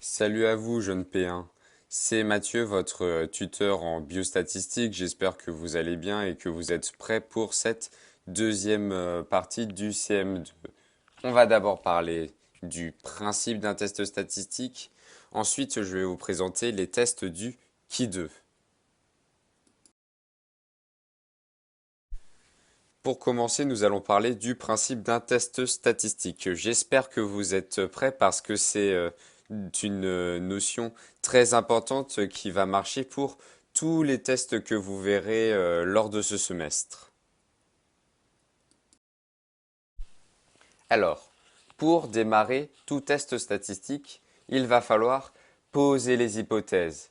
Salut à vous, jeune P1. C'est Mathieu, votre tuteur en biostatistique. J'espère que vous allez bien et que vous êtes prêts pour cette deuxième partie du CM2. On va d'abord parler du principe d'un test statistique. Ensuite, je vais vous présenter les tests du Qui2. Pour commencer, nous allons parler du principe d'un test statistique. J'espère que vous êtes prêts parce que c'est une notion très importante qui va marcher pour tous les tests que vous verrez lors de ce semestre. Alors, pour démarrer tout test statistique, il va falloir poser les hypothèses.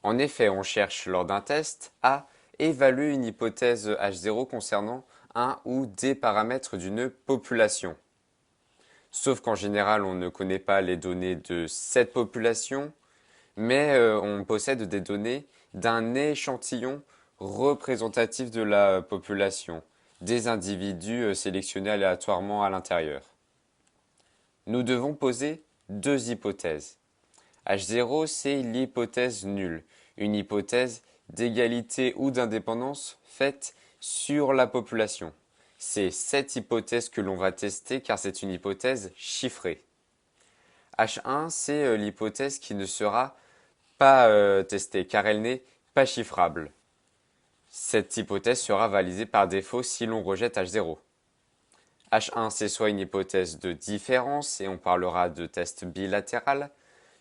En effet, on cherche lors d'un test à évaluer une hypothèse H0 concernant un ou des paramètres d'une population. Sauf qu'en général, on ne connaît pas les données de cette population, mais on possède des données d'un échantillon représentatif de la population, des individus sélectionnés aléatoirement à l'intérieur. Nous devons poser deux hypothèses. H0, c'est l'hypothèse nulle, une hypothèse d'égalité ou d'indépendance faite sur la population. C'est cette hypothèse que l'on va tester car c'est une hypothèse chiffrée. H1, c'est l'hypothèse qui ne sera pas testée car elle n'est pas chiffrable. Cette hypothèse sera validée par défaut si l'on rejette H0. H1, c'est soit une hypothèse de différence, et on parlera de test bilatéral,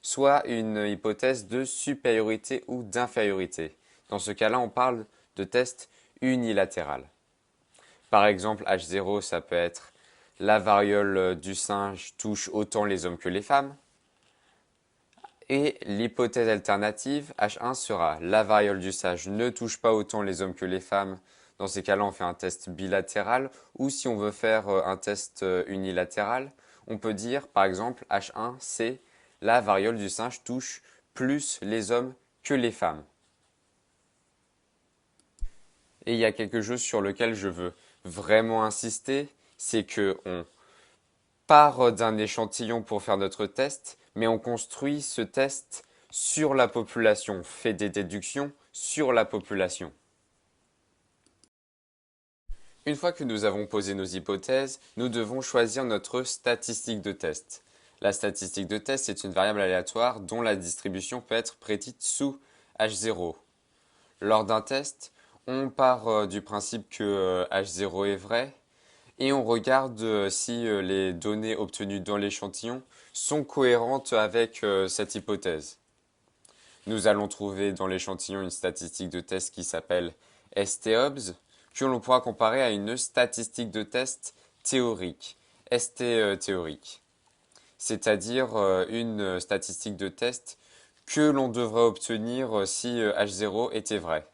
soit une hypothèse de supériorité ou d'infériorité. Dans ce cas-là, on parle de test unilatéral. Par exemple, H0, ça peut être la variole du singe touche autant les hommes que les femmes. Et l'hypothèse alternative, H1 sera la variole du singe ne touche pas autant les hommes que les femmes. Dans ces cas-là, on fait un test bilatéral. Ou si on veut faire un test unilatéral, on peut dire par exemple H1, c'est la variole du singe touche plus les hommes que les femmes. Et il y a quelque chose sur lequel je veux vraiment insister, c'est que on part d'un échantillon pour faire notre test, mais on construit ce test sur la population, fait des déductions sur la population. Une fois que nous avons posé nos hypothèses, nous devons choisir notre statistique de test. La statistique de test est une variable aléatoire dont la distribution peut être prédite sous H0. Lors d'un test, on part du principe que H0 est vrai et on regarde si les données obtenues dans l'échantillon sont cohérentes avec cette hypothèse. Nous allons trouver dans l'échantillon une statistique de test qui s'appelle ST-OBS, que l'on pourra comparer à une statistique de test théorique, ST théorique, c'est-à-dire une statistique de test que l'on devrait obtenir si H0 était vrai.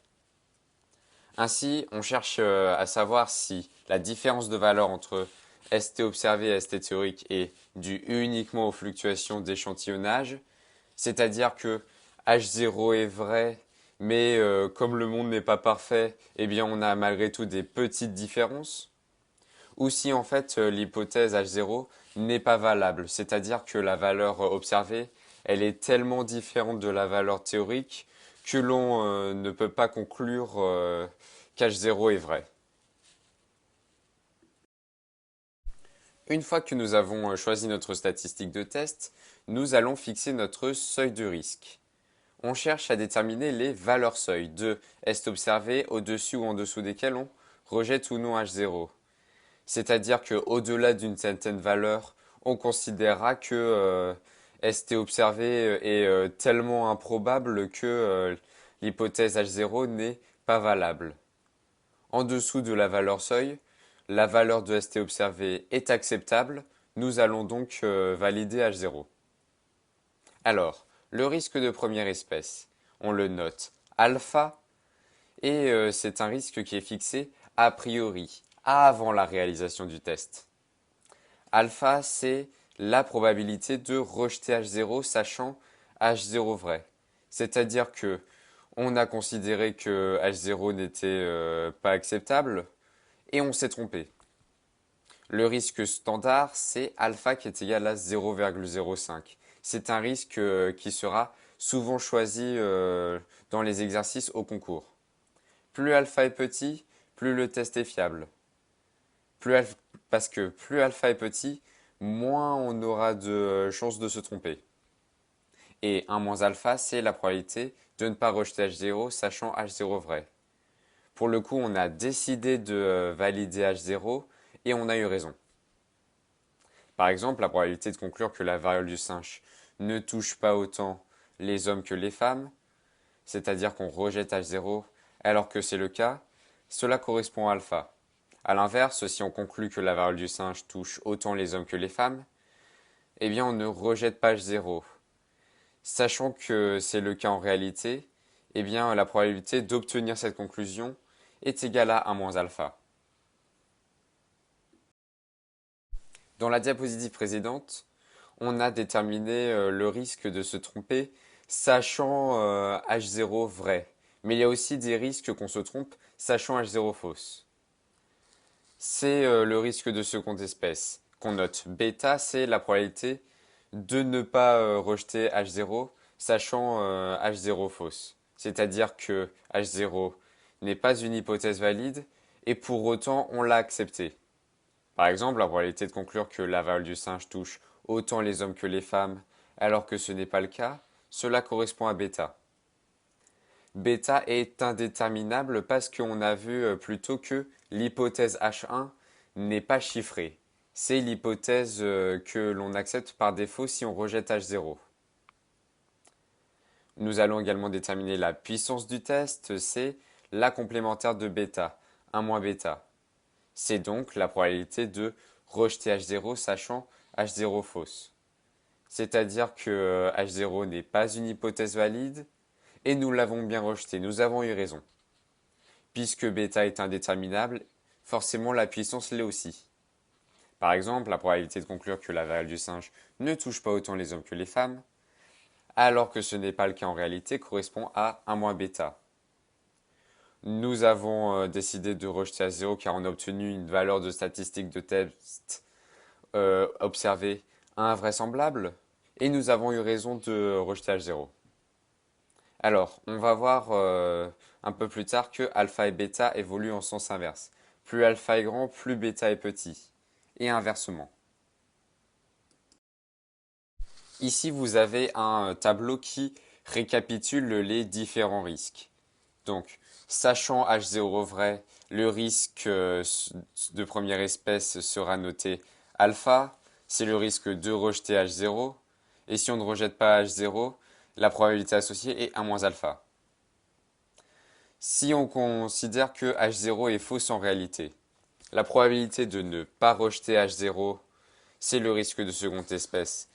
Ainsi, on cherche à savoir si la différence de valeur entre ST observé et ST théorique est due uniquement aux fluctuations d'échantillonnage, c'est-à-dire que H0 est vrai, mais comme le monde n'est pas parfait, eh bien on a malgré tout des petites différences, ou si en fait l'hypothèse H0 n'est pas valable, c'est-à-dire que la valeur observée, elle est tellement différente de la valeur théorique que l'on ne peut pas conclure qu'H0 est vrai. Une fois que nous avons choisi notre statistique de test, nous allons fixer notre seuil de risque. On cherche à déterminer les valeurs seuil de est observé au-dessus ou en dessous desquelles on rejette ou non H0. C'est-à-dire qu'au-delà d'une certaine valeur, on considérera que ST observé est tellement improbable que l'hypothèse H0 n'est pas valable. En dessous de la valeur seuil, la valeur de ST observé est acceptable, nous allons donc valider H0. Alors, le risque de première espèce, on le note alpha, et c'est un risque qui est fixé a priori, avant la réalisation du test. Alpha, c'est la probabilité de rejeter H0 sachant H0 vrai. C'est-à-dire que on a considéré que H0 n'était pas acceptable et on s'est trompé. Le risque standard, c'est alpha qui est égal à 0,05, C'est un risque qui sera souvent choisi dans les exercices au concours. Plus alpha est petit, plus le test est fiable. Plus alpha- Parce que plus alpha est petit, moins on aura de chances de se tromper. Et 1 moins alpha, c'est la probabilité de ne pas rejeter H0, sachant H0 vrai. Pour le coup, on a décidé de valider H0 et on a eu raison. Par exemple, la probabilité de conclure que la variole du singe ne touche pas autant les hommes que les femmes, c'est-à-dire qu'on rejette H0 alors que c'est le cas, cela correspond à alpha. A l'inverse, si on conclut que la variole du singe touche autant les hommes que les femmes, eh bien on ne rejette pas H0. Sachant que c'est le cas en réalité, eh bien la probabilité d'obtenir cette conclusion est égale à 1 moins alpha. Dans la diapositive précédente, on a déterminé le risque de se tromper sachant H0 vrai. Mais il y a aussi des risques qu'on se trompe sachant H0 fausse. C'est le risque de seconde espèce qu'on note. Bêta, c'est la probabilité de ne pas rejeter H0 sachant H0 fausse. C'est-à-dire que H0 n'est pas une hypothèse valide et pour autant on l'a acceptée. Par exemple, la probabilité de conclure que la variole du singe touche autant les hommes que les femmes, alors que ce n'est pas le cas, cela correspond à bêta. Bêta est indéterminable parce qu'on a vu plus tôt que l'hypothèse H1 n'est pas chiffrée. C'est l'hypothèse que l'on accepte par défaut si on rejette H0. Nous allons également déterminer la puissance du test, c'est la complémentaire de bêta, 1 moins bêta. C'est donc la probabilité de rejeter H0 sachant H0 fausse. C'est-à-dire que H0 n'est pas une hypothèse valide et nous l'avons bien rejeté, nous avons eu raison. Puisque bêta est indéterminable, forcément la puissance l'est aussi. Par exemple, la probabilité de conclure que la variole du singe ne touche pas autant les hommes que les femmes, alors que ce n'est pas le cas en réalité, correspond à 1 moins bêta. Nous avons décidé de rejeter H0 car on a obtenu une valeur de statistique de test observée invraisemblable et nous avons eu raison de rejeter H0. Alors, on va voir un peu plus tard que alpha et bêta évoluent en sens inverse. Plus alpha est grand, plus bêta est petit. Et inversement. Ici, vous avez un tableau qui récapitule les différents risques. Donc, sachant H0 vrai, le risque de première espèce sera noté alpha, c'est le risque de rejeter H0. Et si on ne rejette pas H0, la probabilité associée est 1 moins alpha. Si on considère que H0 est fausse en réalité, la probabilité de ne pas rejeter H0, c'est le risque de seconde espèce.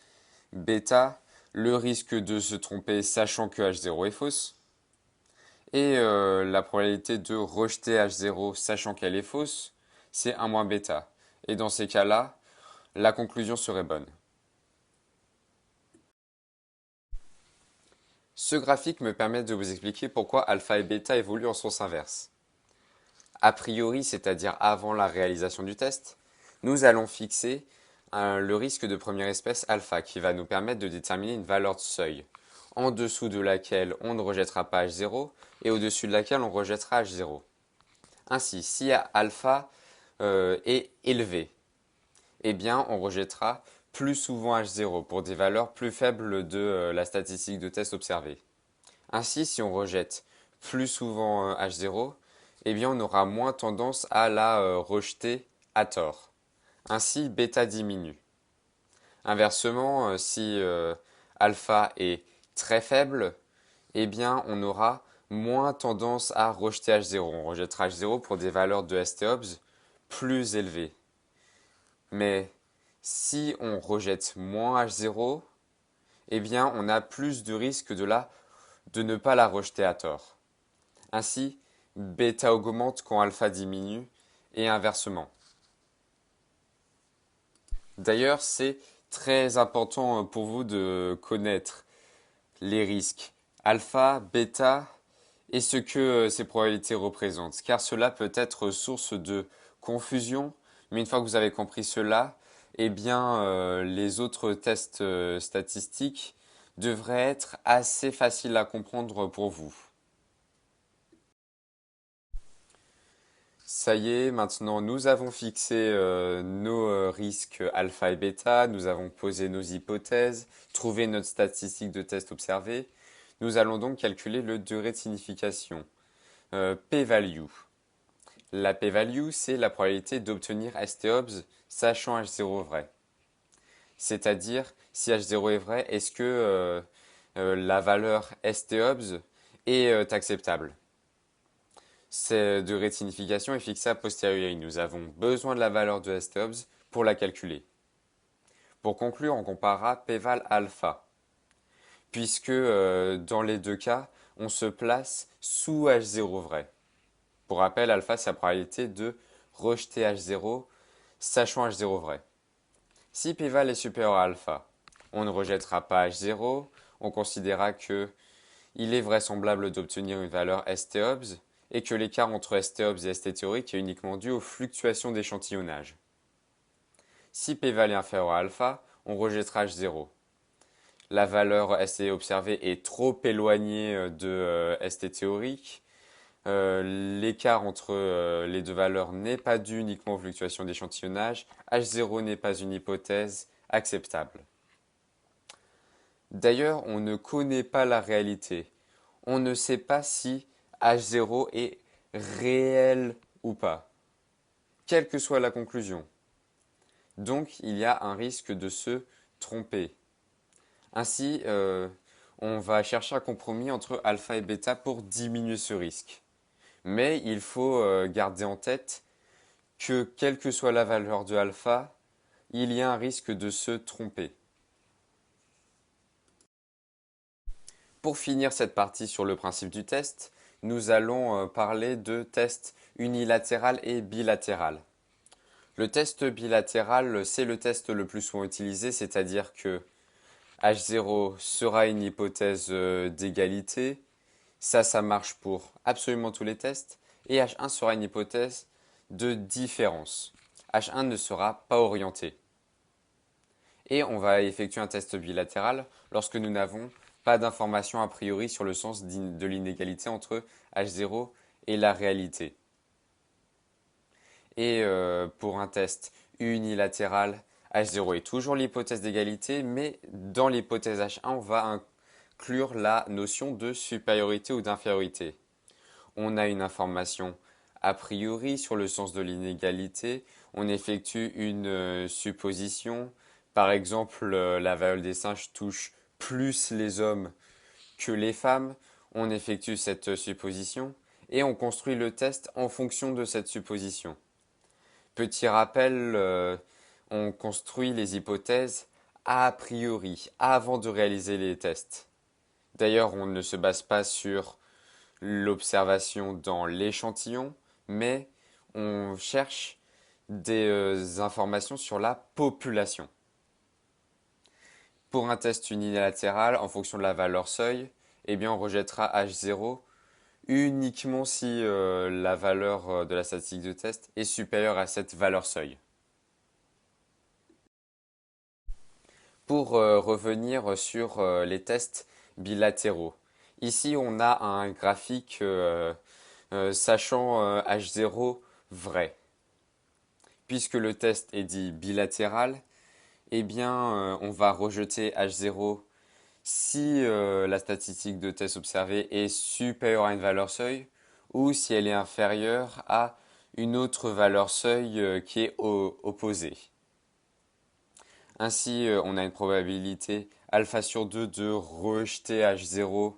Bêta, le risque de se tromper sachant que H0 est fausse. Et la probabilité de rejeter H0 sachant qu'elle est fausse, c'est 1 moins bêta. Et dans ces cas-là, la conclusion serait bonne. Ce graphique me permet de vous expliquer pourquoi alpha et bêta évoluent en sens inverse. A priori, c'est-à-dire avant la réalisation du test, nous allons fixer le risque de première espèce alpha qui va nous permettre de déterminer une valeur de seuil, en dessous de laquelle on ne rejettera pas H0 et au-dessus de laquelle on rejettera H0. Ainsi, si alpha est élevé, eh bien on rejettera plus souvent H0 pour des valeurs plus faibles de la statistique de test observée. Ainsi, si on rejette plus souvent H0, eh bien on aura moins tendance à la rejeter à tort. Ainsi, bêta diminue. Inversement, si alpha est très faible, eh bien on aura moins tendance à rejeter H0. On rejettera H0 pour des valeurs de ST-OBS plus élevées. Mais si on rejette moins H0, eh bien on a plus de risque de ne pas la rejeter à tort. Ainsi, bêta augmente quand alpha diminue et inversement. D'ailleurs, c'est très important pour vous de connaître les risques alpha, bêta et ce que ces probabilités représentent, car cela peut être source de confusion, mais une fois que vous avez compris cela, eh bien, les autres tests statistiques devraient être assez faciles à comprendre pour vous. Ça y est, maintenant nous avons fixé nos risques alpha et bêta, nous avons posé nos hypothèses, trouvé notre statistique de test observé. Nous allons donc calculer le degré de signification, p-value. La p-value, c'est la probabilité d'obtenir ST-obs sachant H0 vrai. C'est-à-dire, si H0 est vrai, est-ce que la valeur ST-obs est acceptable? Ce degré de signification est fixé a posteriori. Nous avons besoin de la valeur de ST-obs pour la calculer. Pour conclure, on comparera p-val alpha, puisque dans les deux cas, on se place sous H0 vrai. Pour rappel, alpha, c'est la probabilité de rejeter H0, sachant H0 vrai. Si p-val est supérieur à alpha, on ne rejettera pas H0, on considérera que il est vraisemblable d'obtenir une valeur ST-obs et que l'écart entre ST-obs et ST théorique est uniquement dû aux fluctuations d'échantillonnage. Si p-val est inférieur à alpha, on rejettera H0. La valeur ST observée est trop éloignée de ST théorique. L'écart entre les deux valeurs n'est pas dû uniquement aux fluctuations d'échantillonnage. H0 n'est pas une hypothèse acceptable. D'ailleurs, on ne connaît pas la réalité. On ne sait pas si H0 est réel ou pas, quelle que soit la conclusion. Donc, il y a un risque de se tromper. Ainsi, on va chercher un compromis entre alpha et bêta pour diminuer ce risque. Mais il faut garder en tête que quelle que soit la valeur de alpha, il y a un risque de se tromper. Pour finir cette partie sur le principe du test, nous allons parler de test unilatéral et bilatéral. Le test bilatéral, c'est le test le plus souvent utilisé, c'est-à-dire que H0 sera une hypothèse d'égalité. Ça marche pour absolument tous les tests. Et H1 sera une hypothèse de différence. H1 ne sera pas orienté. Et on va effectuer un test bilatéral lorsque nous n'avons pas d'informations a priori sur le sens de l'inégalité entre H0 et la réalité. Et pour un test unilatéral, H0 est toujours l'hypothèse d'égalité, mais dans l'hypothèse H1, on va inclure la notion de supériorité ou d'infériorité. On a une information a priori sur le sens de l'inégalité, on effectue une supposition. Par exemple, la variole des singes touche plus les hommes que les femmes. On effectue cette supposition et on construit le test en fonction de cette supposition. Petit rappel, on construit les hypothèses a priori, avant de réaliser les tests. D'ailleurs, on ne se base pas sur l'observation dans l'échantillon, mais on cherche des informations sur la population. Pour un test unilatéral, en fonction de la valeur seuil, eh bien on rejettera H0 uniquement si la valeur de la statistique de test est supérieure à cette valeur seuil. Pour revenir sur les tests bilatéraux, ici on a un graphique sachant H0 vrai. Puisque le test est dit bilatéral, eh bien on va rejeter H0 si la statistique de test observée est supérieure à une valeur seuil ou si elle est inférieure à une autre valeur seuil qui est opposée. Ainsi, on a une probabilité alpha sur 2 de rejeter H0,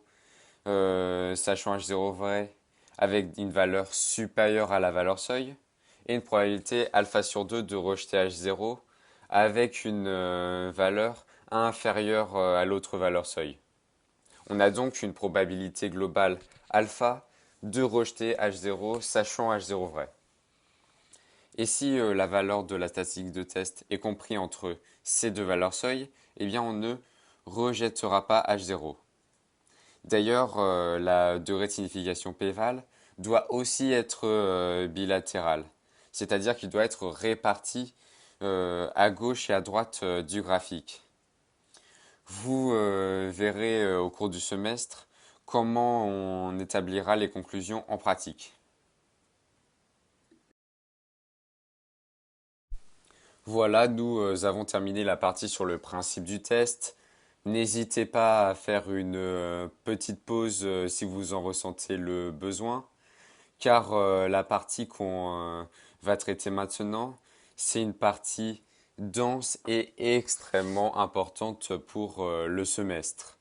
sachant H0 vrai, avec une valeur supérieure à la valeur seuil, et une probabilité alpha sur 2 de rejeter H0 avec une valeur inférieure à l'autre valeur seuil. On a donc une probabilité globale alpha de rejeter H0, sachant H0 vrai. Et si la valeur de la statistique de test est comprise entre ces deux valeurs seuil, eh bien on ne rejettera pas H0. D'ailleurs, la durée de signification p-val doit aussi être bilatérale, c'est-à-dire qu'il doit être réparti à gauche et à droite du graphique. Vous verrez au cours du semestre comment on établira les conclusions en pratique. Voilà, nous avons terminé la partie sur le principe du test. N'hésitez pas à faire une petite pause si vous en ressentez le besoin, car la partie qu'on va traiter maintenant, c'est une partie dense et extrêmement importante pour le semestre.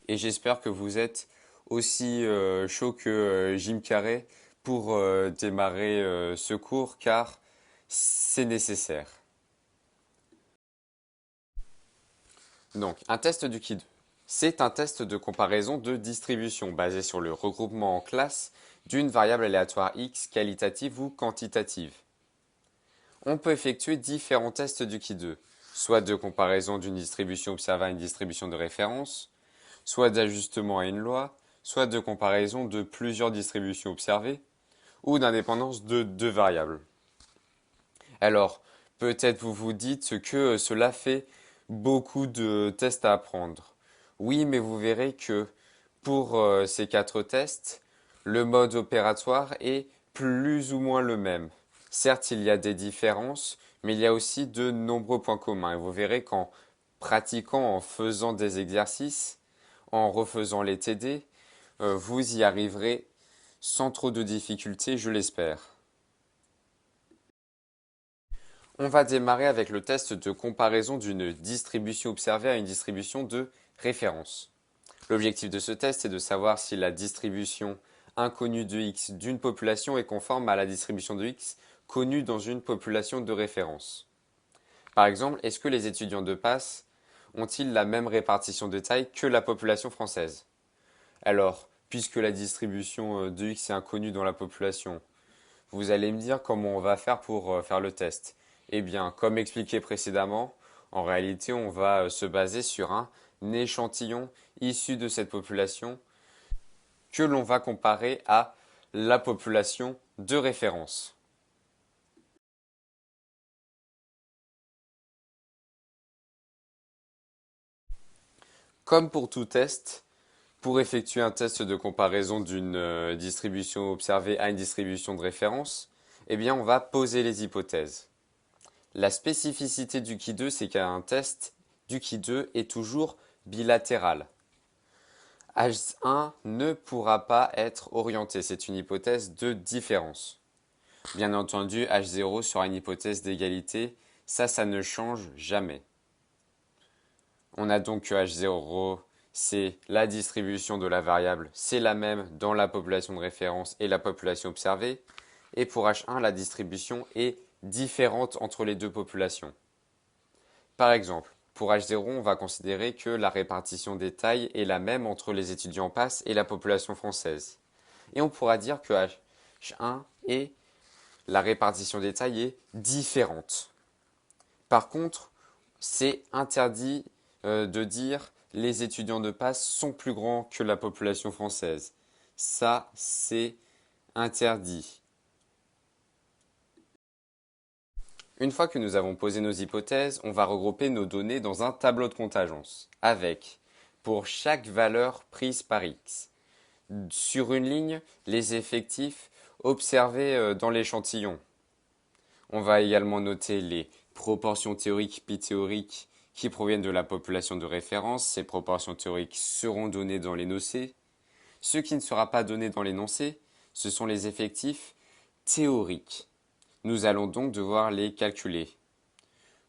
Et j'espère que vous êtes aussi chaud que Jim Carrey pour démarrer ce cours, car c'est nécessaire. Donc, un test du Ki2. C'est un test de comparaison de distribution basé sur le regroupement en classe d'une variable aléatoire x qualitative ou quantitative. On peut effectuer différents tests du Ki2, soit de comparaison d'une distribution observée à une distribution de référence, soit d'ajustement à une loi, soit de comparaison de plusieurs distributions observées, ou d'indépendance de deux variables. Alors, peut-être vous vous dites que cela fait beaucoup de tests à apprendre. Oui, mais vous verrez que pour ces quatre tests, le mode opératoire est plus ou moins le même. Certes, il y a des différences, mais il y a aussi de nombreux points communs. Et vous verrez qu'en pratiquant, en faisant des exercices, en refaisant les TD, vous y arriverez sans trop de difficultés, je l'espère. On va démarrer avec le test de comparaison d'une distribution observée à une distribution de référence. L'objectif de ce test est de savoir si la distribution inconnue de x d'une population est conforme à la distribution de x connue dans une population de référence. Par exemple, est-ce que les étudiants de passe ont-ils la même répartition de taille que la population française? Alors, puisque la distribution de x est inconnue dans la population, vous allez me dire comment on va faire pour faire le test. Eh bien, comme expliqué précédemment, en réalité, on va se baser sur un échantillon issu de cette population que l'on va comparer à la population de référence. Comme pour tout test, pour effectuer un test de comparaison d'une distribution observée à une distribution de référence, eh bien, on va poser les hypothèses. La spécificité du Ki2, c'est qu'un test du Ki2 est toujours bilatéral. H1 ne pourra pas être orienté, c'est une hypothèse de différence. Bien entendu, H0 sera une hypothèse d'égalité, ça ne change jamais. On a donc que H0, c'est la distribution de la variable, c'est la même dans la population de référence et la population observée. Et pour H1, la distribution est différente entre les deux populations. Par exemple, pour H0, on va considérer que la répartition des tailles est la même entre les étudiants en passe et la population française. Et on pourra dire que H1 et la répartition des tailles est différente. Par contre, c'est interdit de dire les étudiants de passe sont plus grands que la population française. Ça, c'est interdit. Une fois que nous avons posé nos hypothèses, on va regrouper nos données dans un tableau de contingence, avec, pour chaque valeur prise par x, sur une ligne, les effectifs observés dans l'échantillon. On va également noter les proportions théoriques pithéoriques qui proviennent de la population de référence. Ces proportions théoriques seront données dans l'énoncé. Ce qui ne sera pas donné dans l'énoncé, ce sont les effectifs théoriques. Nous allons donc devoir les calculer.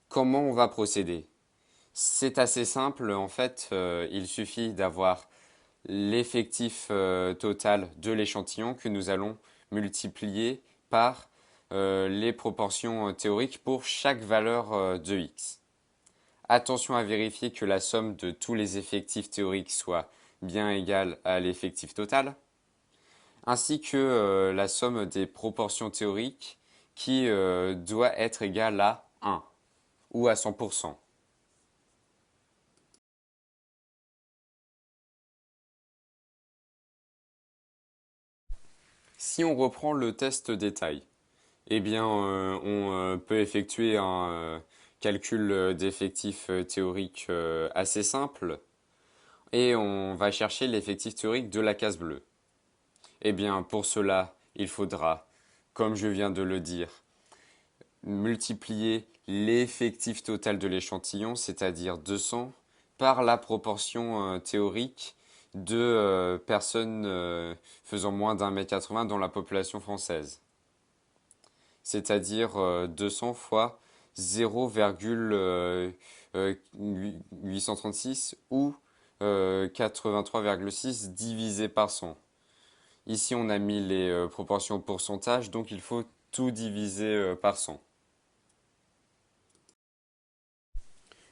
Comment on va procéder? C'est assez simple, en fait, il suffit d'avoir l'effectif total de l'échantillon que nous allons multiplier par les proportions théoriques pour chaque valeur de x. Attention à vérifier que la somme de tous les effectifs théoriques soit bien égale à l'effectif total, ainsi que la somme des proportions théoriques qui doit être égale à 1 ou à 100%. Si on reprend le test détail, Eh bien, on peut effectuer un calcul d'effectif théorique assez simple et on va chercher l'effectif théorique de la case bleue. Eh bien, pour cela, il faudra, comme je viens de le dire, multiplier l'effectif total de l'échantillon, c'est-à-dire 200, par la proportion théorique de personnes faisant moins d'1,80 m dans la population française. C'est-à-dire 200 fois 0,836 ou 83,6 divisé par 100. Ici, on a mis les proportions au pourcentage, donc il faut tout diviser par 100.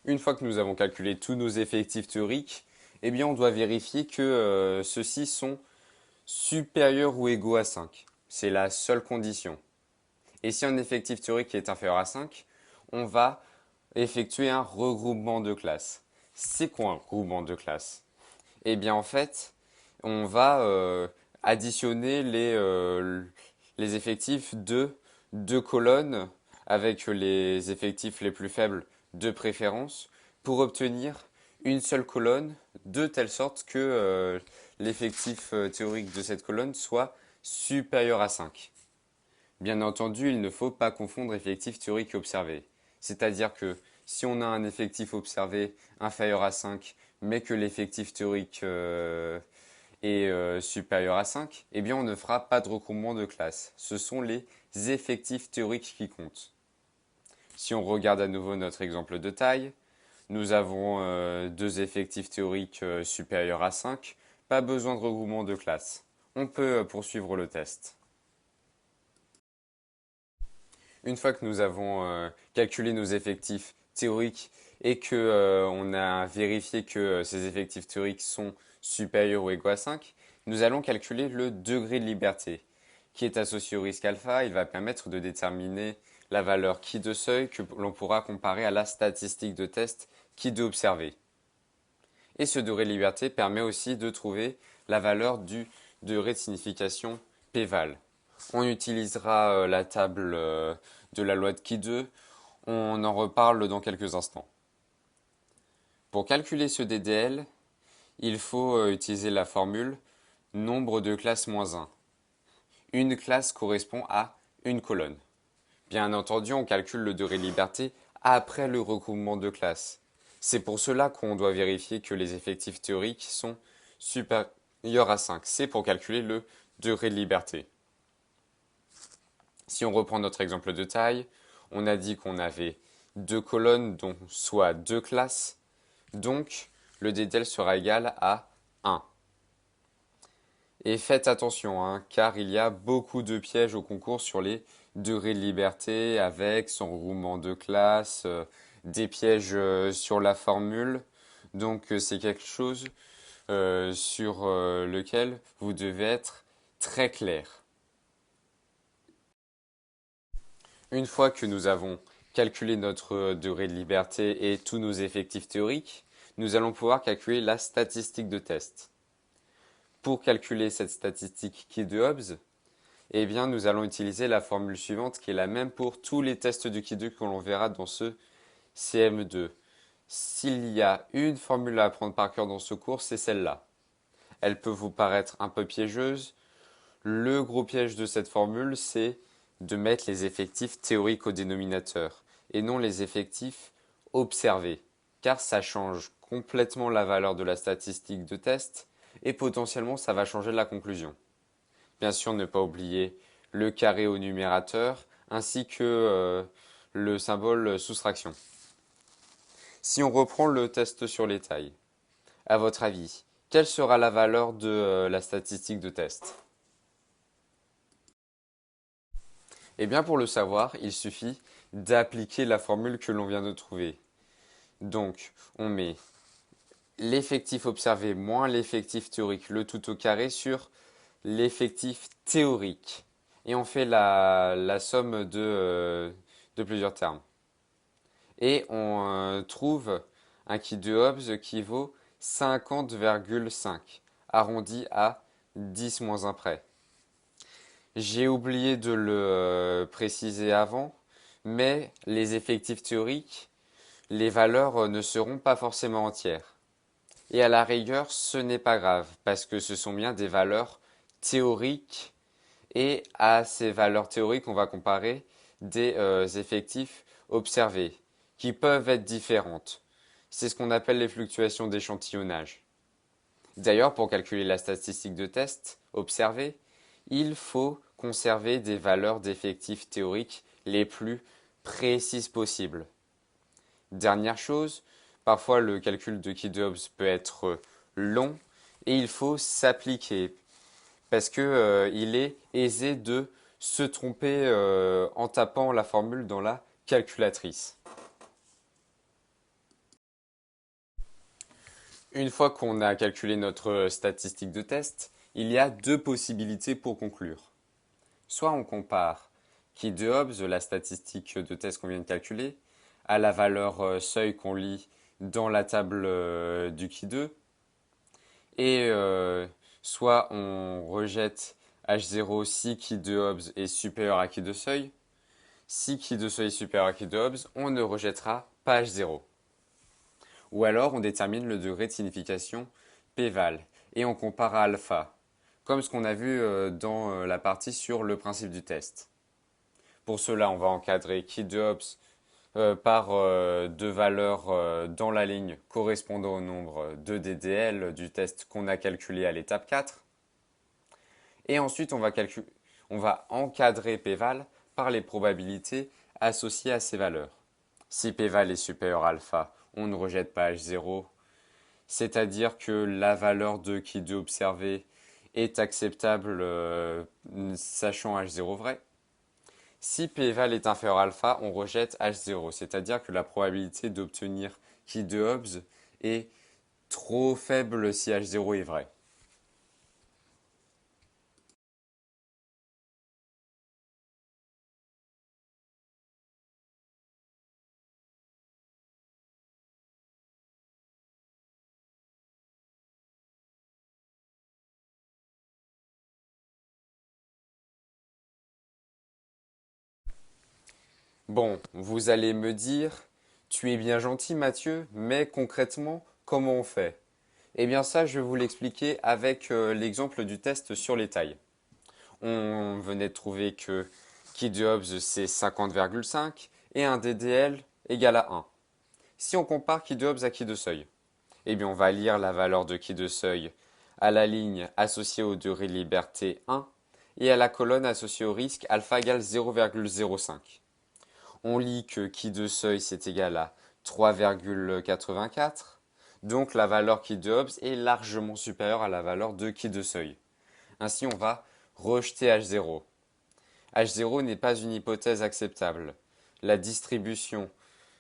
Une fois que nous avons calculé tous nos effectifs théoriques, eh bien, on doit vérifier que ceux-ci sont supérieurs ou égaux à 5. C'est la seule condition. Et si un effectif théorique est inférieur à 5, on va effectuer un regroupement de classes. C'est quoi un regroupement de classes? Eh bien, en fait, on va additionner les effectifs de deux colonnes avec les effectifs les plus faibles de préférence pour obtenir une seule colonne de telle sorte que l'effectif théorique de cette colonne soit supérieur à 5. Bien entendu, il ne faut pas confondre effectif théorique et observé. C'est-à-dire que si on a un effectif observé inférieur à 5, mais que l'effectif théorique est supérieur à 5, eh bien on ne fera pas de regroupement de classe. Ce sont les effectifs théoriques qui comptent. Si on regarde à nouveau notre exemple de taille, nous avons deux effectifs théoriques supérieurs à 5, pas besoin de regroupement de classe. On peut poursuivre le test. Une fois que nous avons calculé nos effectifs théoriques et que on a vérifié que ces effectifs théoriques sont supérieurs ou égaux à 5, nous allons calculer le degré de liberté qui est associé au risque alpha. Il va permettre de déterminer la valeur qui de seuil que l'on pourra comparer à la statistique de test qui de observé. Et ce degré de liberté permet aussi de trouver la valeur du degré de signification p-val. On utilisera la table de la loi de Ki2. On en reparle dans quelques instants. Pour calculer ce DDL, il faut utiliser la formule nombre de classes moins 1. Une classe correspond à une colonne. Bien entendu, on calcule le degré de liberté après le regroupement de classes. C'est pour cela qu'on doit vérifier que les effectifs théoriques sont supérieurs à 5. C'est pour calculer le degré de liberté. Si on reprend notre exemple de taille, on a dit qu'on avait deux colonnes, dont soit deux classes. Donc, le DDL sera égal à 1. Et faites attention, hein, car il y a beaucoup de pièges au concours sur les degrés de liberté avec son regroupement de classes, des pièges sur la formule. Donc, c'est quelque chose sur lequel vous devez être très clair. Une fois que nous avons calculé notre degré de liberté et tous nos effectifs théoriques, nous allons pouvoir calculer la statistique de test. Pour calculer cette statistique qui est de Hobbes, eh bien, nous allons utiliser la formule suivante qui est la même pour tous les tests de Ki2 que l'on verra dans ce CM2. S'il y a une formule à apprendre par cœur dans ce cours, c'est celle-là. Elle peut vous paraître un peu piégeuse. Le gros piège de cette formule, c'est de mettre les effectifs théoriques au dénominateur et non les effectifs observés, car ça change complètement la valeur de la statistique de test et potentiellement ça va changer la conclusion. Bien sûr, ne pas oublier le carré au numérateur ainsi que le symbole soustraction. Si on reprend le test sur les tailles, à votre avis, quelle sera la valeur de la statistique de test? Eh bien, pour le savoir, il suffit d'appliquer la formule que l'on vient de trouver. Donc, on met l'effectif observé moins l'effectif théorique, le tout au carré, sur l'effectif théorique. Et on fait la somme de plusieurs termes. Et on trouve un Ki de Hobbes qui vaut 50,5, arrondi à 10 moins 1 près. J'ai oublié de le préciser avant, mais les effectifs théoriques, les valeurs ne seront pas forcément entières. Et à la rigueur, ce n'est pas grave, parce que ce sont bien des valeurs théoriques, et à ces valeurs théoriques, on va comparer des effectifs observés, qui peuvent être différentes. C'est ce qu'on appelle les fluctuations d'échantillonnage. D'ailleurs, pour calculer la statistique de test observée, il faut conserver des valeurs d'effectifs théoriques les plus précises possibles. Dernière chose, parfois le calcul de Key-Dobbs peut être long et il faut s'appliquer parce que il est aisé de se tromper en tapant la formule dans la calculatrice. Une fois qu'on a calculé notre statistique de test, il y a deux possibilités pour conclure. Soit on compare Key de Hobbs, la statistique de test qu'on vient de calculer, à la valeur seuil qu'on lit dans la table du Key 2, et soit on rejette H0 si Key de Hobbs est supérieur à Key de seuil. Si Key de seuil est supérieur à Key de Hobbs, on ne rejettera pas H0. Ou alors on détermine le degré de signification p-val et on compare à alpha, comme ce qu'on a vu dans la partie sur le principe du test. Pour cela, on va encadrer Key de Hobbs par deux valeurs dans la ligne correspondant au nombre de DDL du test qu'on a calculé à l'étape 4. Et ensuite, on va encadrer p-val par les probabilités associées à ces valeurs. Si p-val est supérieur à alpha, on ne rejette pas H0, c'est-à-dire que la valeur de Key2 observée est acceptable sachant H0 vrai. Si p-val est inférieur à alpha, on rejette H0, c'est-à-dire que la probabilité d'obtenir Key2 Hobbs est trop faible si H0 est vrai. Bon, vous allez me dire, tu es bien gentil Mathieu, mais concrètement, comment on fait? Eh bien ça, je vais vous l'expliquer avec l'exemple du test sur les tailles. On venait de trouver que Key de Hobbs c'est 50,5 et un DDL égale à 1. Si on compare Key de Hobbs à Key de seuil, eh bien on va lire la valeur de Key de seuil à la ligne associée au degré de liberté 1 et à la colonne associée au risque alpha égale 0,05. On lit que Key de seuil c'est égal à 3,84. Donc la valeur Key de Hobbs est largement supérieure à la valeur de Key de seuil. Ainsi on va rejeter H0. H0 n'est pas une hypothèse acceptable. La distribution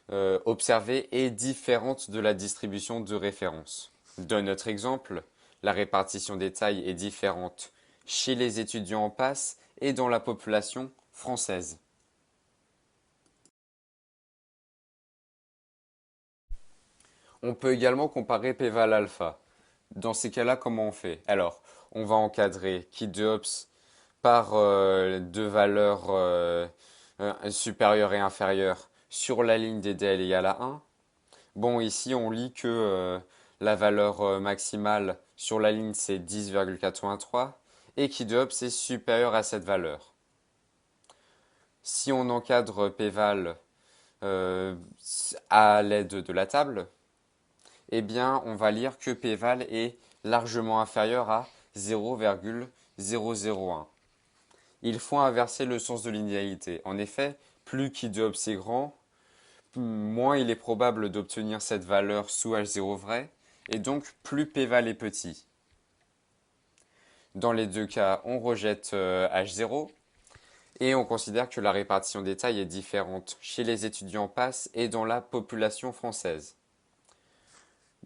observée est différente de la distribution de référence. Dans notre exemple, la répartition des tailles est différente chez les étudiants en passe et dans la population française. On peut également comparer p-val alpha. Dans ces cas-là, comment on fait? Alors, on va encadrer Key de Hobbs par deux valeurs supérieures et inférieures sur la ligne des DL égale à 1. Bon, ici, on lit que la valeur maximale sur la ligne, c'est 10,83 et Key de Hobbs est supérieur à cette valeur. Si on encadre p-val à l'aide de la table, eh bien, on va lire que p-val est largement inférieur à 0,001. Il faut inverser le sens de l'inégalité. En effet, plus Key de Hobbs est grand, moins il est probable d'obtenir cette valeur sous H0 vrai, et donc plus p-val est petit. Dans les deux cas, on rejette H0, et on considère que la répartition des tailles est différente chez les étudiants PASS et dans la population française.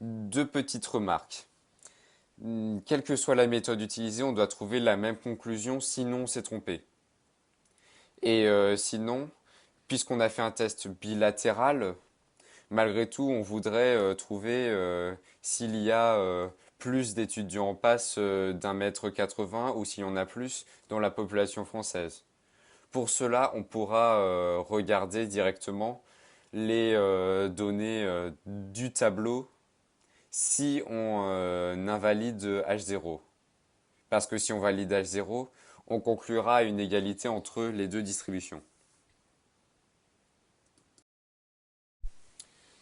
Deux petites remarques. Quelle que soit la méthode utilisée, on doit trouver la même conclusion, sinon on s'est trompé. Et sinon, puisqu'on a fait un test bilatéral, malgré tout, on voudrait trouver s'il y a plus d'étudiants passent d'1,80 m ou s'il y en a plus dans la population française. Pour cela, on pourra regarder directement les données du tableau si on invalide H0. Parce que si on valide H0, on conclura une égalité entre les deux distributions.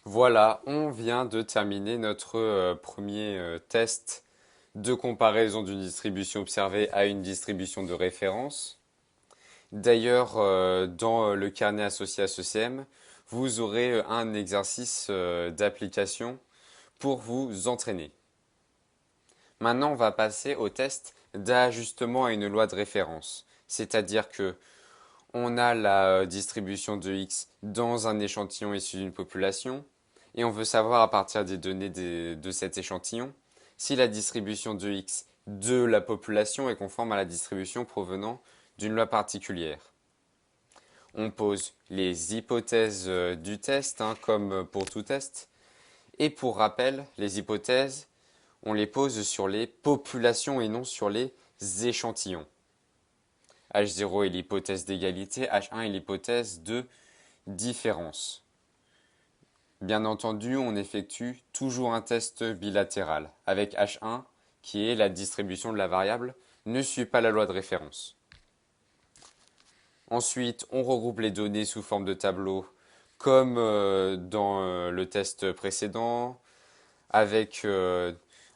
Voilà, on vient de terminer notre premier test de comparaison d'une distribution observée à une distribution de référence. D'ailleurs, dans le carnet associé à ce CM, vous aurez un exercice d'application pour vous entraîner. Maintenant, on va passer au test d'ajustement à une loi de référence. C'est-à-dire que on a la distribution de x dans un échantillon issu d'une population et on veut savoir à partir des données de cet échantillon si la distribution de x de la population est conforme à la distribution provenant d'une loi particulière. On pose les hypothèses du test, comme pour tout test. Et pour rappel, les hypothèses, on les pose sur les populations et non sur les échantillons. H0 est l'hypothèse d'égalité, H1 est l'hypothèse de différence. Bien entendu, on effectue toujours un test bilatéral, avec H1, qui est la distribution de la variable, ne suit pas la loi de référence. Ensuite, on regroupe les données sous forme de tableau, comme dans le test précédent, avec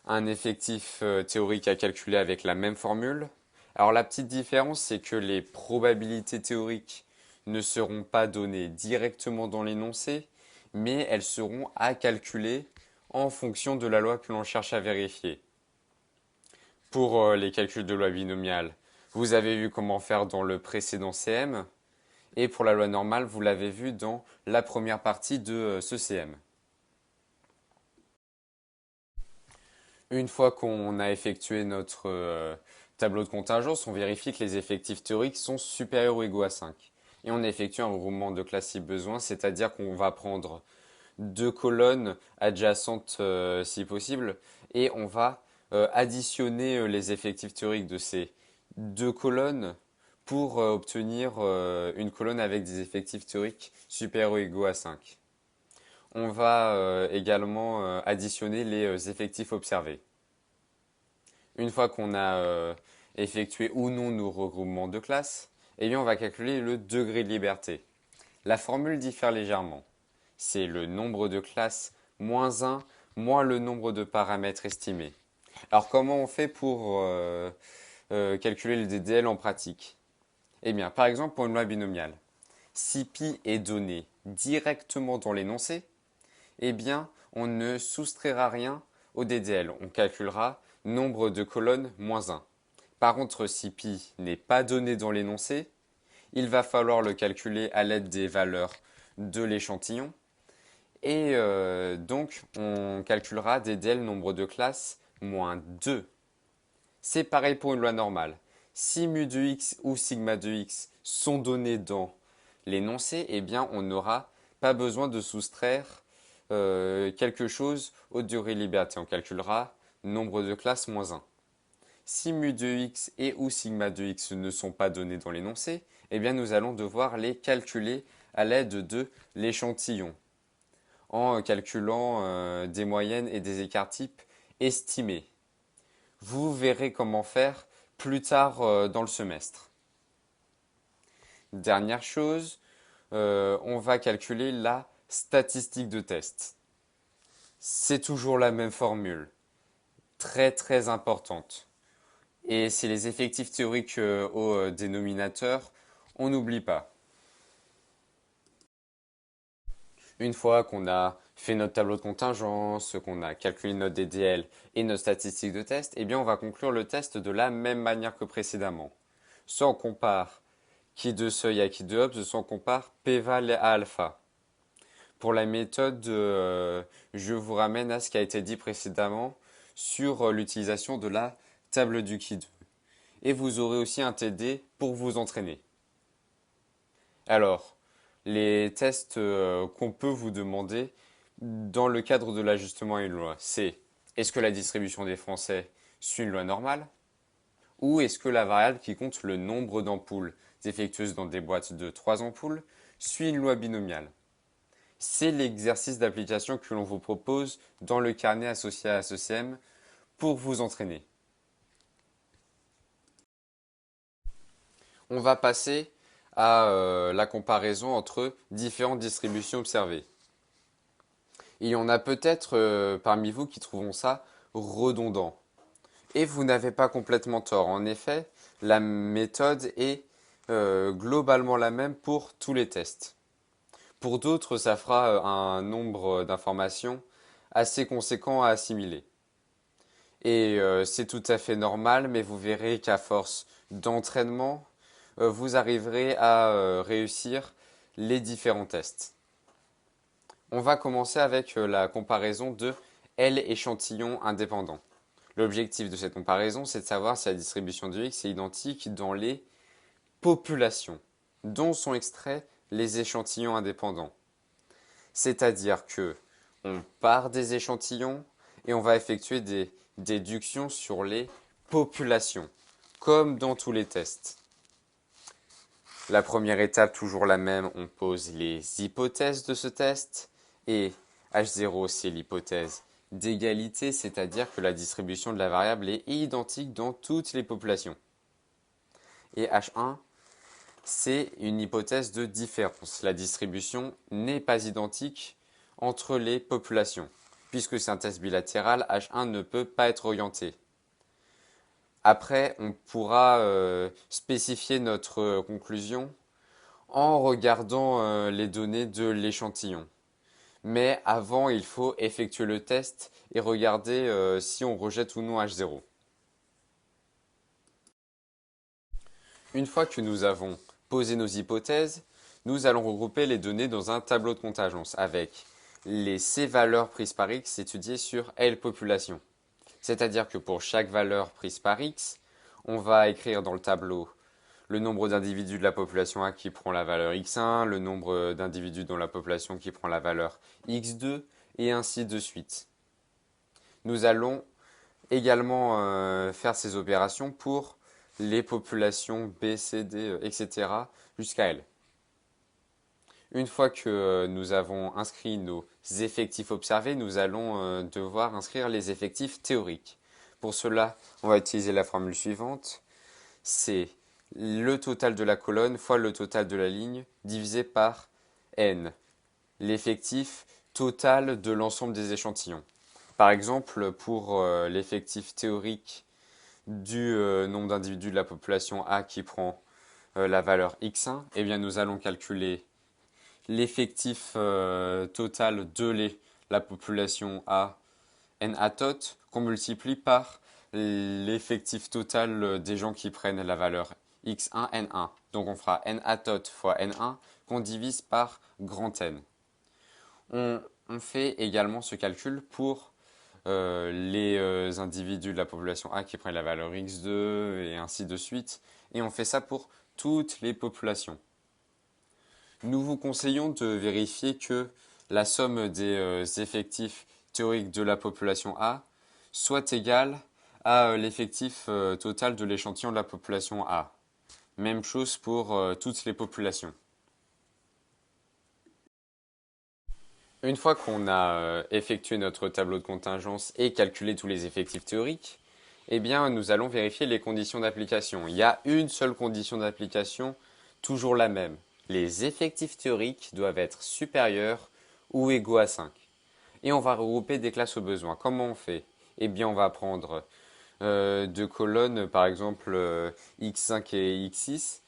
un effectif théorique à calculer avec la même formule. Alors la petite différence, c'est que les probabilités théoriques ne seront pas données directement dans l'énoncé, mais elles seront à calculer en fonction de la loi que l'on cherche à vérifier. Pour les calculs de loi binomiale, vous avez vu comment faire dans le précédent CM, et pour la loi normale, vous l'avez vu dans la première partie de ce CM. Une fois qu'on a effectué notre tableau de contingence, on vérifie que les effectifs théoriques sont supérieurs ou égaux à 5. Et on effectue un regroupement de classe si besoin, c'est-à-dire qu'on va prendre deux colonnes adjacentes si possible, et on va additionner les effectifs théoriques de ces deux colonnes pour obtenir une colonne avec des effectifs théoriques supérieurs ou égaux à 5. On va également additionner les effectifs observés. Une fois qu'on a effectué ou non nos regroupements de classes, eh bien on va calculer le degré de liberté. La formule diffère légèrement. C'est le nombre de classes moins 1 moins le nombre de paramètres estimés. Alors comment on fait pour calculer le DDL en pratique? Eh bien, par exemple, pour une loi binomiale, si pi est donné directement dans l'énoncé, eh bien, on ne soustraira rien au DDL. On calculera nombre de colonnes moins 1. Par contre, si pi n'est pas donné dans l'énoncé, il va falloir le calculer à l'aide des valeurs de l'échantillon. Et donc, on calculera DDL nombre de classes moins 2. C'est pareil pour une loi normale. Si mu de x ou sigma de x sont donnés dans l'énoncé, eh bien, on n'aura pas besoin de soustraire quelque chose au durée liberté. On calculera nombre de classes moins 1. Si mu de x et ou sigma de x ne sont pas donnés dans l'énoncé, eh bien nous allons devoir les calculer à l'aide de l'échantillon, en calculant des moyennes et des écarts types estimés. Vous verrez comment faire plus tard dans le semestre. Dernière chose, on va calculer la statistique de test. C'est toujours la même formule, très très importante. Et c'est les effectifs théoriques au dénominateur, on n'oublie pas. Une fois qu'on a fait notre tableau de contingence, qu'on a calculé notre DDL et notre statistique de test, eh bien on va conclure le test de la même manière que précédemment. Soit on compare qui de seuil à qui de Hobbes, soit on compare p-val à alpha. Pour la méthode, je vous ramène à ce qui a été dit précédemment sur l'utilisation de la table du qui 2. Et vous aurez aussi un TD pour vous entraîner. Alors, les tests qu'on peut vous demander dans le cadre de l'ajustement à une loi, c'est Est-ce que la distribution des Français suit une loi normale? Ou est-ce que la variable qui compte le nombre d'ampoules défectueuses dans des boîtes de 3 ampoules suit une loi binomiale? C'est l'exercice d'application que l'on vous propose dans le carnet associé à ce CM pour vous entraîner. On va passer à la comparaison entre différentes distributions observées. Il y en a peut-être parmi vous qui trouveront ça redondant. Et vous n'avez pas complètement tort. En effet, la méthode est globalement la même pour tous les tests. Pour d'autres, ça fera un nombre d'informations assez conséquent à assimiler. Et c'est tout à fait normal, mais vous verrez qu'à force d'entraînement, vous arriverez à réussir les différents tests. On va commencer avec la comparaison de L échantillons indépendants. L'objectif de cette comparaison, c'est de savoir si la distribution de X est identique dans les populations dont sont extraits les échantillons indépendants. C'est-à-dire que on part des échantillons et on va effectuer des déductions sur les populations, comme dans tous les tests. La première étape, toujours la même, on pose les hypothèses de ce test, et H0, c'est l'hypothèse d'égalité, c'est-à-dire que la distribution de la variable est identique dans toutes les populations. Et H1, c'est une hypothèse de différence. La distribution n'est pas identique entre les populations. Puisque c'est un test bilatéral, H1 ne peut pas être orienté. Après, on pourra spécifier notre conclusion en regardant les données de l'échantillon. Mais avant, il faut effectuer le test et regarder si on rejette ou non H0. Une fois que nous avons posé nos hypothèses, nous allons regrouper les données dans un tableau de contingence avec les C valeurs prises par X étudiées sur L population. C'est-à-dire que pour chaque valeur prise par X, on va écrire dans le tableau le nombre d'individus de la population A qui prend la valeur X1, le nombre d'individus dans la population qui prend la valeur X2, et ainsi de suite. Nous allons également faire ces opérations pour les populations B, C, D, etc. jusqu'à L. Une fois que nous avons inscrit nos effectifs observés, nous allons devoir inscrire les effectifs théoriques. Pour cela, on va utiliser la formule suivante. C'est le total de la colonne fois le total de la ligne divisé par n, l'effectif total de l'ensemble des échantillons. Par exemple, pour l'effectif théorique du nombre d'individus de la population A qui prend la valeur x1, eh bien nous allons calculer l'effectif total de la population A n a tot qu'on multiplie par l'effectif total des gens qui prennent la valeur x1 n1. Donc on fera n a tot fois n1 qu'on divise par grand N. On fait également ce calcul pour les individus de la population A qui prennent la valeur x2 et ainsi de suite. Et on fait ça pour toutes les populations. Nous vous conseillons de vérifier que la somme des effectifs théoriques de la population A soit égale à l'effectif total de l'échantillon de la population A. Même chose pour toutes les populations. Une fois qu'on a effectué notre tableau de contingence et calculé tous les effectifs théoriques, eh bien, nous allons vérifier les conditions d'application. Il y a une seule condition d'application, toujours la même. Les effectifs théoriques doivent être supérieurs ou égaux à 5. Et on va regrouper des classes au besoin. Comment on fait? Eh bien, on va prendre deux colonnes, par exemple x5 et x6,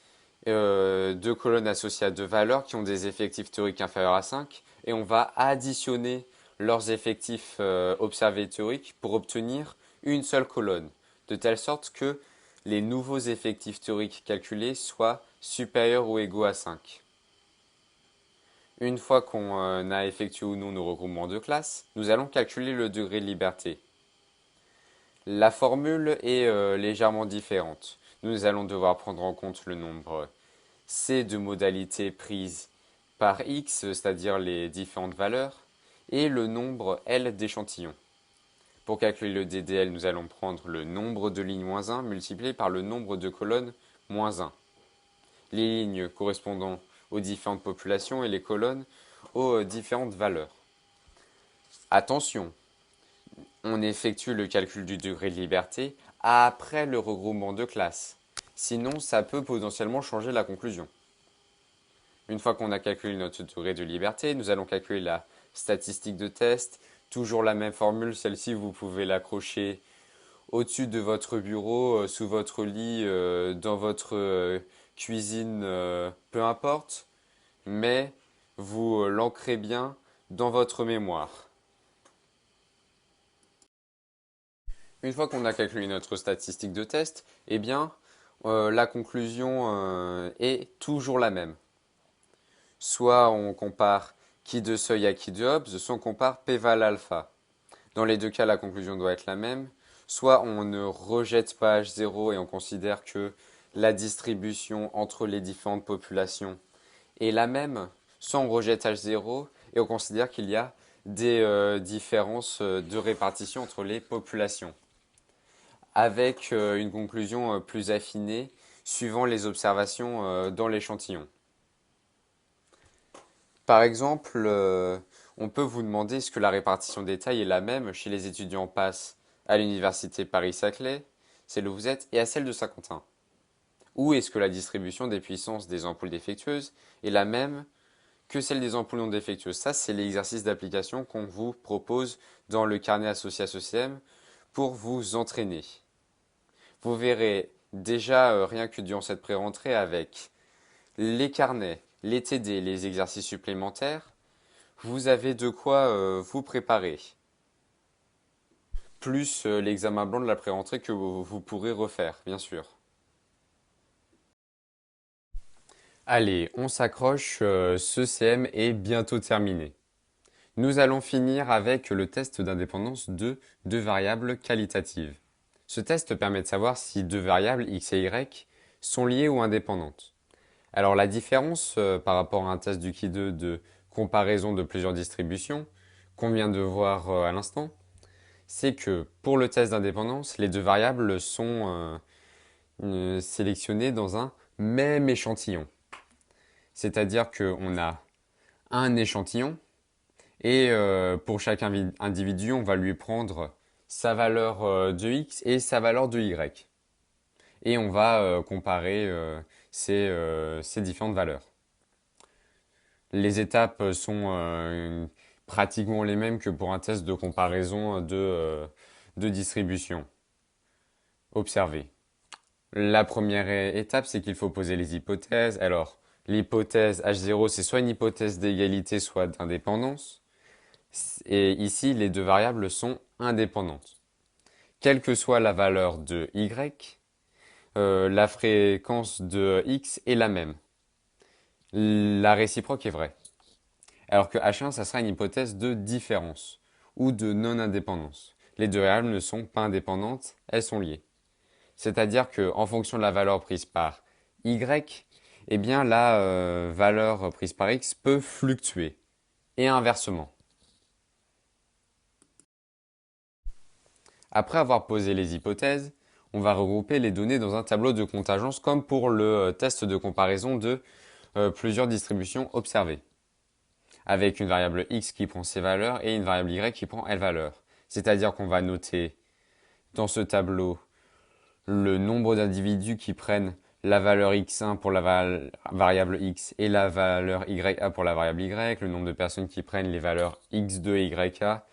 deux colonnes associées à deux valeurs qui ont des effectifs théoriques inférieurs à 5, et on va additionner leurs effectifs observés théoriques pour obtenir une seule colonne, de telle sorte que les nouveaux effectifs théoriques calculés soient supérieurs ou égaux à 5. Une fois qu'on a effectué ou non nos regroupements de classes, nous allons calculer le degré de liberté. La formule est légèrement différente. Nous allons devoir prendre en compte le nombre C de modalités prises par X, c'est-à-dire les différentes valeurs, et le nombre L d'échantillons. Pour calculer le DDL, nous allons prendre le nombre de lignes moins 1 multiplié par le nombre de colonnes moins 1. Les lignes correspondant aux différentes populations et les colonnes aux différentes valeurs. Attention, on effectue le calcul du degré de liberté après le regroupement de classes. Sinon, ça peut potentiellement changer la conclusion. Une fois qu'on a calculé notre degré de liberté, nous allons calculer la statistique de test. Toujours la même formule, celle-ci vous pouvez l'accrocher au-dessus de votre bureau, sous votre lit, dans votre cuisine, peu importe, mais vous l'ancrez bien dans votre mémoire. Une fois qu'on a calculé notre statistique de test, eh bien, la conclusion est toujours la même. Soit on compare qui de seuil à qui de Hobbes, soit on compare p-val alpha. Dans les deux cas, la conclusion doit être la même. Soit on ne rejette pas H0 et on considère que la distribution entre les différentes populations est la même, soit on rejette H0 et on considère qu'il y a des différences de répartition entre les populations, avec une conclusion plus affinée suivant les observations dans l'échantillon. Par exemple, on peut vous demander est-ce que la répartition des tailles est la même chez les étudiants PASS à l'université Paris-Saclay, celle où vous êtes, et à celle de Saint-Quentin. Ou est-ce que la distribution des puissances des ampoules défectueuses est la même que celle des ampoules non défectueuses? Ça, c'est l'exercice d'application qu'on vous propose dans le carnet associé à ce CM pour vous entraîner. Vous verrez déjà, rien que durant cette pré-rentrée, avec les carnets, les TD, les exercices supplémentaires, vous avez de quoi vous préparer. Plus l'examen blanc de la pré-rentrée que vous pourrez refaire, bien sûr. Allez, on s'accroche, ce CM est bientôt terminé. Nous allons finir avec le test d'indépendance de deux variables qualitatives. Ce test permet de savoir si deux variables x et y sont liées ou indépendantes. Alors la différence par rapport à un test du Ki2 de comparaison de plusieurs distributions qu'on vient de voir à l'instant, c'est que pour le test d'indépendance, les deux variables sont sélectionnées dans un même échantillon. C'est-à-dire qu'on a un échantillon et pour chaque individu, on va lui prendre sa valeur de x et sa valeur de y. Et on va comparer ces différentes valeurs. Les étapes sont pratiquement les mêmes que pour un test de comparaison de distribution. Observez. La première étape, c'est qu'il faut poser les hypothèses. Alors, l'hypothèse H0, c'est soit une hypothèse d'égalité, soit d'indépendance. Et ici, les deux variables sont indépendantes. Quelle que soit la valeur de y, la fréquence de x est la même. La réciproque est vraie. Alors que H1, ça sera une hypothèse de différence ou de non-indépendance. Les deux variables ne sont pas indépendantes, elles sont liées. C'est-à-dire qu'en fonction de la valeur prise par y, eh bien la valeur prise par x peut fluctuer. Et inversement. Après avoir posé les hypothèses, on va regrouper les données dans un tableau de contingence comme pour le test de comparaison de plusieurs distributions observées, avec une variable x qui prend ses valeurs et une variable y qui prend elle valeur. C'est-à-dire qu'on va noter dans ce tableau le nombre d'individus qui prennent la valeur x1 pour la variable x et la valeur ya pour la variable y, le nombre de personnes qui prennent les valeurs x2 et ya,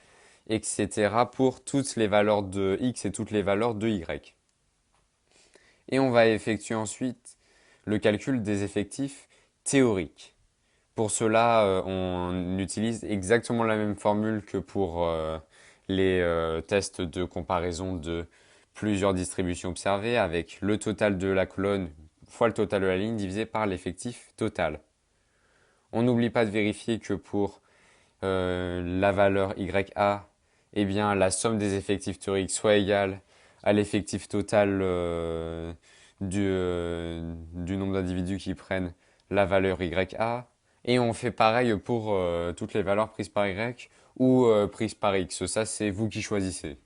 etc. pour toutes les valeurs de x et toutes les valeurs de y. Et on va effectuer ensuite le calcul des effectifs théoriques. Pour cela, on utilise exactement la même formule que pour les tests de comparaison de plusieurs distributions observées, avec le total de la colonne fois le total de la ligne divisé par l'effectif total. On n'oublie pas de vérifier que pour la valeur YA, eh bien, la somme des effectifs théoriques soit égale à l'effectif total du nombre d'individus qui prennent la valeur YA. Et on fait pareil pour toutes les valeurs prises par Y ou prises par X. Ça, c'est vous qui choisissez.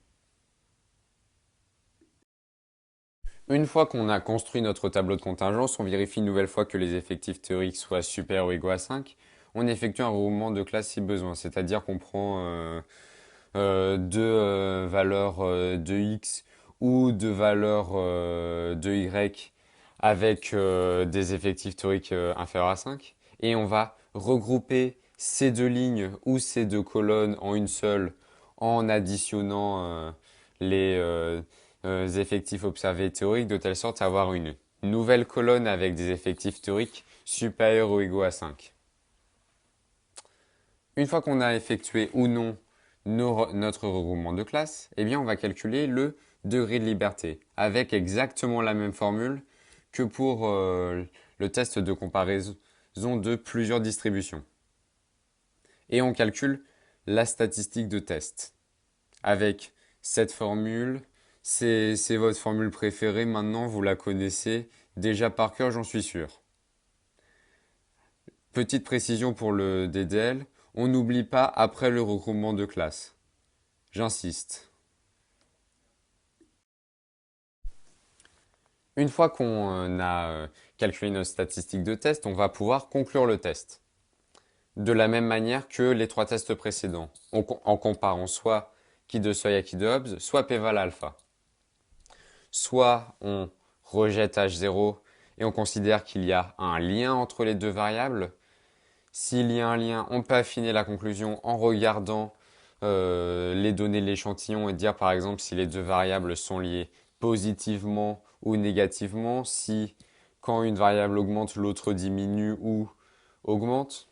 Une fois qu'on a construit notre tableau de contingence, on vérifie une nouvelle fois que les effectifs théoriques soient supérieurs ou égaux à 5. On effectue un regroupement de classe si besoin, c'est-à-dire qu'on prend deux valeurs de x ou deux valeurs de y avec des effectifs théoriques inférieurs à 5. Et on va regrouper ces deux lignes ou ces deux colonnes en une seule en additionnant les effectifs observés théoriques de telle sorte à avoir une nouvelle colonne avec des effectifs théoriques supérieurs ou égaux à 5. Une fois qu'on a effectué ou non notre regroupement de classe, eh bien on va calculer le degré de liberté avec exactement la même formule que pour le test de comparaison de plusieurs distributions. Et on calcule la statistique de test avec cette formule. C'est votre formule préférée, maintenant vous la connaissez déjà par cœur, j'en suis sûr. Petite précision pour le DDL, on n'oublie pas après le regroupement de classe. J'insiste. Une fois qu'on a calculé nos statistiques de test, on va pouvoir conclure le test. De la même manière que les trois tests précédents, en comparant soit qui de Sawyer, qui de Hobbes, soit p val alpha. Soit on rejette h0 et on considère qu'il y a un lien entre les deux variables. S'il y a un lien, on peut affiner la conclusion en regardant les données de l'échantillon et dire par exemple si les deux variables sont liées positivement ou négativement, si quand une variable augmente, l'autre diminue ou augmente.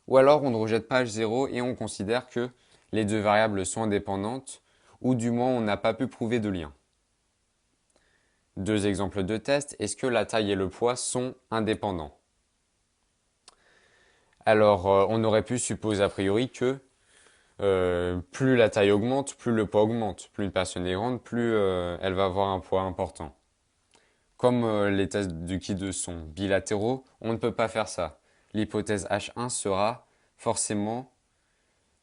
Ou alors on ne rejette pas h0 et on considère que les deux variables sont indépendantes, ou du moins on n'a pas pu prouver de lien. Deux exemples de test, est-ce que la taille et le poids sont indépendants? Alors on aurait pu supposer a priori que plus la taille augmente, plus le poids augmente. Plus une personne est grande, plus elle va avoir un poids important. Comme les tests de Ki2 sont bilatéraux, on ne peut pas faire ça. L'hypothèse H1 sera forcément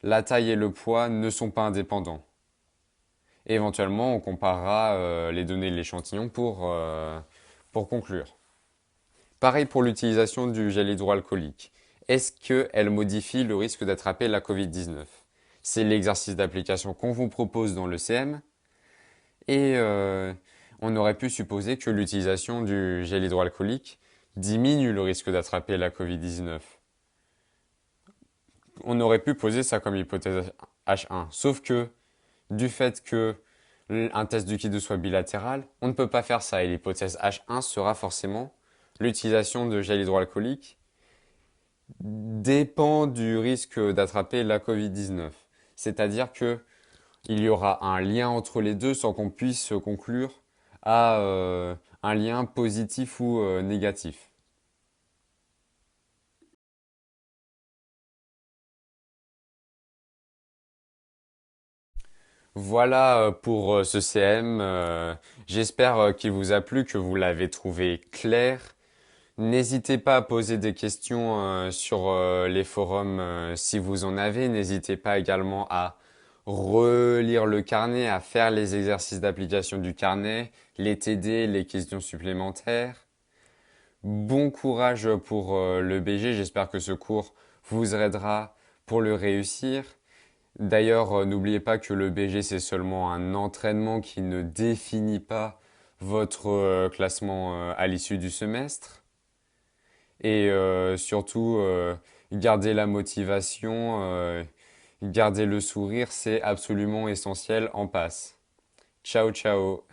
la taille et le poids ne sont pas indépendants. Et éventuellement, on comparera les données de l'échantillon pour conclure. Pareil pour l'utilisation du gel hydroalcoolique. Est-ce qu'elle modifie le risque d'attraper la Covid-19? C'est l'exercice d'application qu'on vous propose dans le CM. Et on aurait pu supposer que l'utilisation du gel hydroalcoolique diminue le risque d'attraper la Covid-19. On aurait pu poser ça comme hypothèse H1. Sauf que, du fait que un test du Ki2 soit bilatéral, on ne peut pas faire ça. Et l'hypothèse H1 sera forcément l'utilisation de gel hydroalcoolique dépend du risque d'attraper la Covid-19. C'est-à-dire que il y aura un lien entre les deux sans qu'on puisse conclure à un lien positif ou négatif. Voilà pour ce CM. J'espère qu'il vous a plu, que vous l'avez trouvé clair. N'hésitez pas à poser des questions sur les forums si vous en avez. N'hésitez pas également à relire le carnet, à faire les exercices d'application du carnet, les TD, les questions supplémentaires. Bon courage pour le BG. J'espère que ce cours vous aidera pour le réussir. D'ailleurs, n'oubliez pas que le BG, c'est seulement un entraînement qui ne définit pas votre classement à l'issue du semestre. Et surtout, garder la motivation, garder le sourire, c'est absolument essentiel en passe. Ciao, ciao!